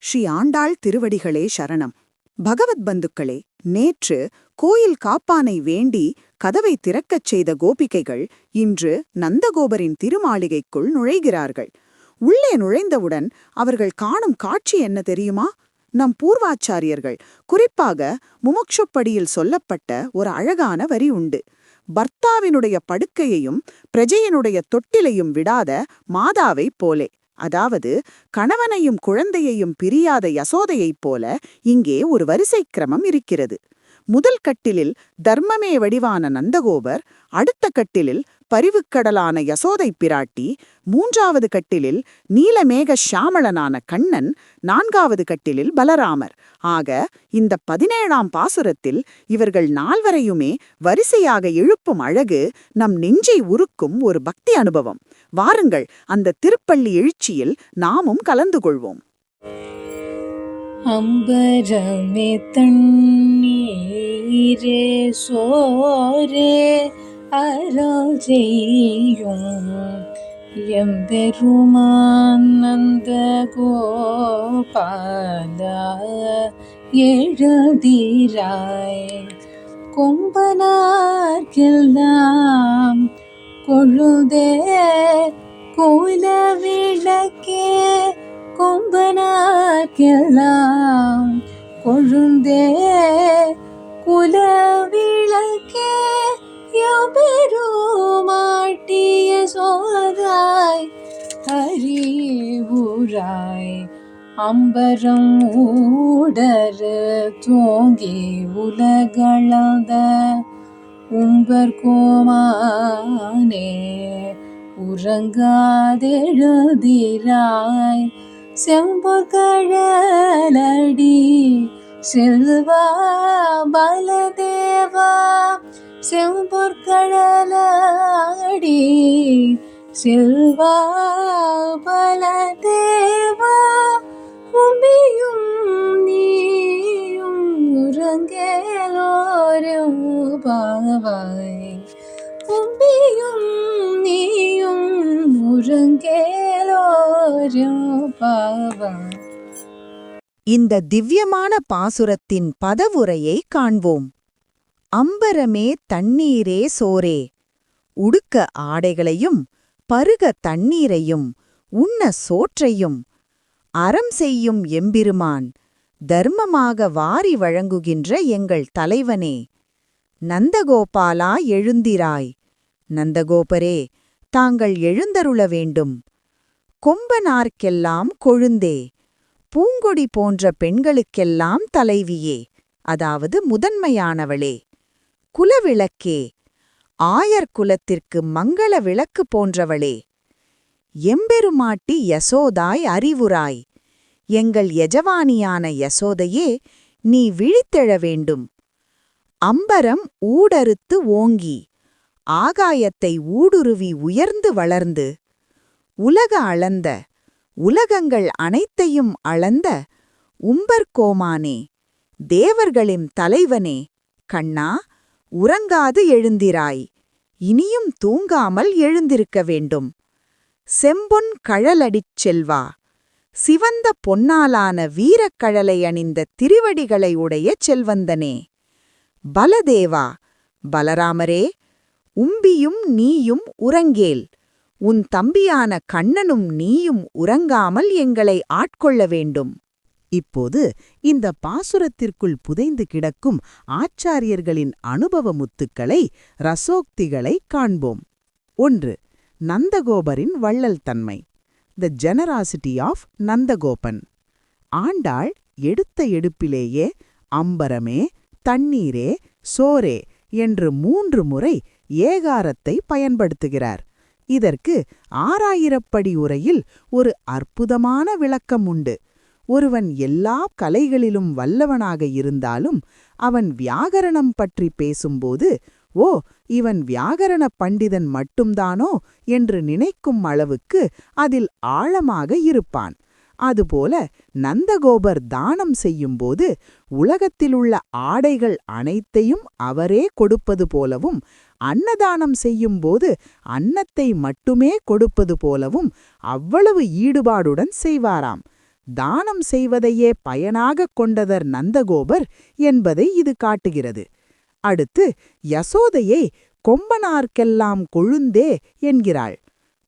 ஸ்ரீ ஆண்டாள் திருவடிகளே சரணம். பகவத் பந்துக்களே, நேற்று கோயில் காப்பானை வேண்டி கதவை திறக்கச் செய்த கோபிகைகள் இன்று நந்தகோபரின் திருமாளிகைக்குள் நுழைகிறார்கள். உள்ளே நுழைந்தவுடன் அவர்கள் காணும் காட்சி என்ன தெரியுமா? நம் பூர்வாச்சாரியர்கள், குறிப்பாக முமுட்சுப்படியில் சொல்லப்பட்ட ஒரு அழகான வரி உண்டு. பர்த்தாவினுடைய படுக்கையையும் பிரஜையினுடைய தொட்டிலையும் விடாத மாதாவைப் போலே, அதாவது கணவனையும் குழந்தையையும் பிரியாத யசோதையைப் போல இங்கே ஒரு வரிசை கிரமம் இருக்கிறது. முதல் கட்டிலில் தர்மமே வடிவான நந்தகோபர், அடுத்த கட்டிலில் பரிவுக்கடலான யசோதை பிராட்டி, மூன்றாவது கட்டிலில் நீலமேக ஷாமளனான கண்ணன், நான்காவது கட்டிலில் பலராமர். ஆக இந்த 17ஆம் பாசுரத்தில் இவர்கள் நால்வரையுமே வரிசையாக எழுப்பும் அழகு நம் நெஞ்சை உருக்கும் ஒரு பக்தி அனுபவம். வாருங்கள், அந்த திருப்பள்ளி எழுச்சியில் நாமும் கலந்து கொள்வோம். அம்பரமே தண்ணீரே சோரே அருள் செய்யும் எம்பெருமான் நந்த கோபாலா எழுதிராய். கொம்பனார்க்கெல்லாம் கொழுதே குலவிளக்கே, கொம்பனார்க்கெல்லாம் கொழுந்தே குலவிளக்கே, எம்பெருமாட்டிய சோதாய் அறிவுராய். அம்பரம் ஊடரு தோங்கி உலகளந்த உம்பர் கோமானே உறங்காதெழுதிராய். செம்பொற்கழலடி செல்வா பலதேவா, செம்பொற்கழலடி செல்வா பலதேவா, உம்பியும் நீயும் உறங்கேலோரும் பாவாய். உம்பியும் நீயும் உறங்கேலோரும் பாவாய். இந்த திவ்யமான பாசுரத்தின் பதவுரையை காண்போம். அம்பரமே தண்ணீரே சோரே, உடுக்க ஆடைகளையும் பருக தண்ணீரையும் உண்ண சோற்றையும் அறம் செய்யும் எம்பெருமான், தர்மமாக வாரி வழங்குகின்ற எங்கள் தலைவனே, நந்தகோபாலா எழுந்திராய். நந்தகோபரே, தாங்கள் எழுந்தருள வேண்டும். கொம்பனார்க்கெல்லாம் கொழுந்தே, பூங்கொடி போன்ற பெண்களுக்கெல்லாம் தலைவியே, அதாவது முதன்மையானவளே. குலவிளக்கே, ஆயர் குலத்திற்கு மங்கள விளக்கு போன்றவளே. எம்பெருமாட்டி யசோதாய் அறிவுராய். எங்கள் எஜவானியான யசோதையே, நீ விழித்தெழ வேண்டும். அம்பரம் ஊடறுத்து ஓங்கி, ஆகாயத்தை ஊடுருவி உயர்ந்து வளர்ந்து, உலக அளந்த, உலகங்கள் அனைத்தையும் அளந்த உம்பர்கோமானே, தேவர்களின் தலைவனே, கண்ணா, உறங்காது எழுந்திராய். இனியும் தூங்காமல் எழுந்திருக்க வேண்டும். செம்பொன் கழலடிச் செல்வா, சிவந்த பொன்னாலான வீரக்கழலை அணிந்த திருவடிகளை உடைய செல்வந்தனே. பலதேவா, பலராமரே, உம்பியும் நீயும் உறங்கேல். உன் தம்பியான கண்ணனும் நீயும் உறங்காமல் எங்களை ஆட்கொள்ள வேண்டும். இப்போது இந்த பாசுரத்திற்குள் புதைந்து கிடக்கும் ஆச்சாரியர்களின் அனுபவ முத்துக்களை, ரசோக்திகளை காண்போம். 1. நந்தகோபரின் வள்ளல் தன்மை. த ஜெனராசிட்டி ஆஃப் நந்தகோபன். ஆண்டாள் எடுத்த எடுப்பிலேயே அம்பரமே, தண்ணீரே, சோரே என்று 3 முறை ஏகாரத்தை பயன்படுத்துகிறார். இதற்கு 6000 படி உரையில் ஒரு அற்புதமான விளக்கம் உண்டு. ஒருவன் எல்லா கலைகளிலும் வல்லவனாக இருந்தாலும் அவன் வியாகரணம் பற்றி பேசும்போது, ஓ, இவன் வியாகரண பண்டிதன் மட்டும்தானோ என்று நினைக்கும் அளவுக்கு அதில் ஆழமாக இருப்பான். அதுபோல நந்தகோபர் தானம் செய்யும்போது உலகத்திலுள்ள ஆடைகள் அனைத்தையும் அவரே கொடுப்பது போலவும், அன்னதானம் செய்யும்போது அன்னத்தை மட்டுமே கொடுப்பது போலவும் அவ்வளவு ஈடுபாடுடன் செய்வாராம். தானம் செய்வதையே பயனாகக் கொண்டதர் நந்தகோபர் என்பதை இது காட்டுகிறது. அடுத்து யசோதையை கொம்பனார்க்கெல்லாம் கொழுந்தே என்கிறாள்.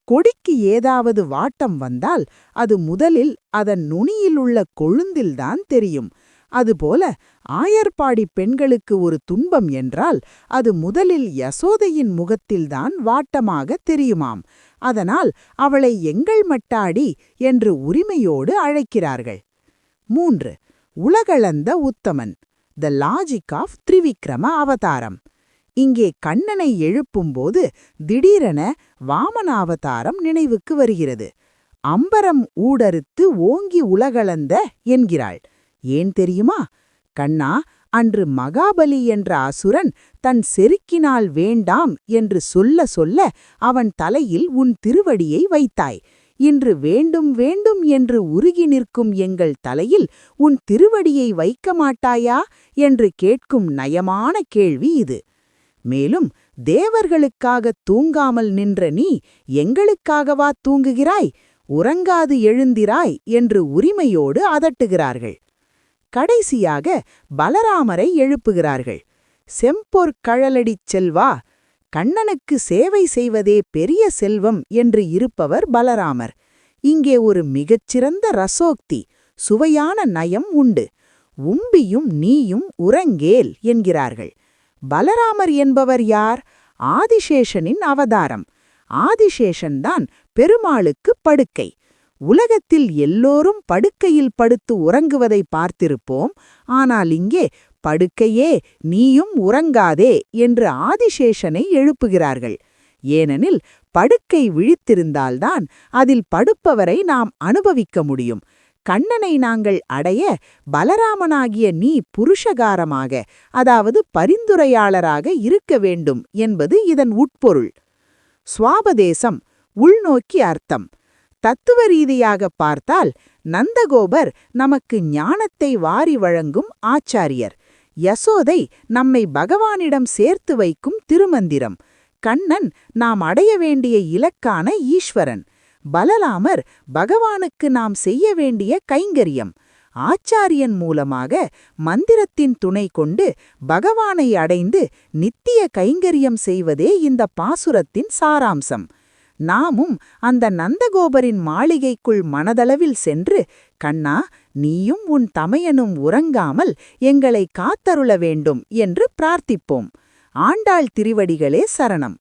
கொடிக்கு ஏதாவது வாட்டம் வந்தால் அது முதலில் அதன் நுனியிலுள்ள கொழுந்தில்தான் தெரியும். அதுபோல ஆயர்பாடி பெண்களுக்கு ஒரு துன்பம் என்றால் அது முதலில் யசோதையின் முகத்தில்தான் வாட்டமாக தெரியுமாம். அதனால் அவளை எங்கள் மட்டாடி என்று உரிமையோடு அழைக்கிறார்கள். 3. உலகளந்த உத்தமன். த லாஜிக் ஆஃப் திரிவிக்ரம அவதாரம். இங்கே கண்ணனை எழுப்பும்போது திடீரென வாமனாவதாரம் நினைவுக்கு வருகிறது. அம்பரம் ஊடறுத்து ஓங்கி உலகளந்த என்கிறாள். ஏன் தெரியுமா? கண்ணா, அன்று மகாபலி என்ற அசுரன் தன் செருக்கினால் வேண்டாம் என்று சொல்ல சொல்ல அவன் தலையில் உன் திருவடியை வைத்தாய். இன்று வேண்டும் வேண்டும் என்று உருகி நிற்கும் எங்கள் தலையில் உன் திருவடியை வைக்க மாட்டாயா என்று கேட்கும் நயமான கேள்வி இது. மேலும் தேவர்களுக்காக தூங்காமல் நின்ற நீ எங்களுக்காகவா தூங்குகிறாய்? உறங்காது எழுந்திராய் என்று உரிமையோடு அதட்டுகிறார்கள். கடைசியாக பலராமரை எழுப்புகிறார்கள். செம்பொற் கழலடிச் செல்வா, கண்ணனுக்கு சேவை செய்வதே பெரிய செல்வம் என்று இருப்பவர் பலராமர். இங்கே ஒரு மிகச்சிறந்த ரசோக்தி, சுவையான நயம் உண்டு. உம்பியும் நீயும் உறங்கேல் என்கிறார்கள். பலராமர் என்பவர் யார்? ஆதிசேஷனின் அவதாரம். ஆதிசேஷன்தான் பெருமாளுக்கு படுக்கை. உலகத்தில் எல்லோரும் படுக்கையில் படுத்து உறங்குவதை பார்த்திருப்போம். ஆனால் இங்கே படுக்கையே நீயும் உறங்காதே என்று ஆதிசேஷனை எழுப்புகிறார்கள். ஏனெனில் படுக்கை விழித்திருந்தால்தான் அதில் படுப்பவரை நாம் அனுபவிக்க முடியும். கண்ணனை நாங்கள் அடைய பலராமனாகிய நீ புருஷகாரமாக, அதாவது பரிந்துரையாளராக இருக்க வேண்டும் என்பது இதன் உட்பொருள். சுவாபதேசம், உள்நோக்கி அர்த்தம். தத்துவ ரீதியாக பார்த்தால் நந்தகோபர் நமக்கு ஞானத்தை வாரி வழங்கும் ஆச்சாரியர். யசோதை நம்மை பகவானிடம் சேர்த்து வைக்கும் திருமந்திரம். கண்ணன் நாம் அடைய வேண்டிய இலக்கான ஈஸ்வரன். பலராமர் பகவானுக்கு நாம் செய்ய வேண்டிய கைங்கரியம். ஆச்சாரியன் மூலமாக மந்திரத்தின் துணை கொண்டு பகவானை அடைந்து நித்திய கைங்கரியம் செய்வதே இந்த பாசுரத்தின் சாராம்சம். நாமும் அந்த நந்தகோபரின் மாளிகைக்குள் மனதளவில் சென்று, கண்ணா, நீயும் உன் தமையனும் உறங்காமல் எங்களை காத்தருள வேண்டும் என்று பிரார்த்திப்போம். ஆண்டாள் திருவடிகளே சரணம்.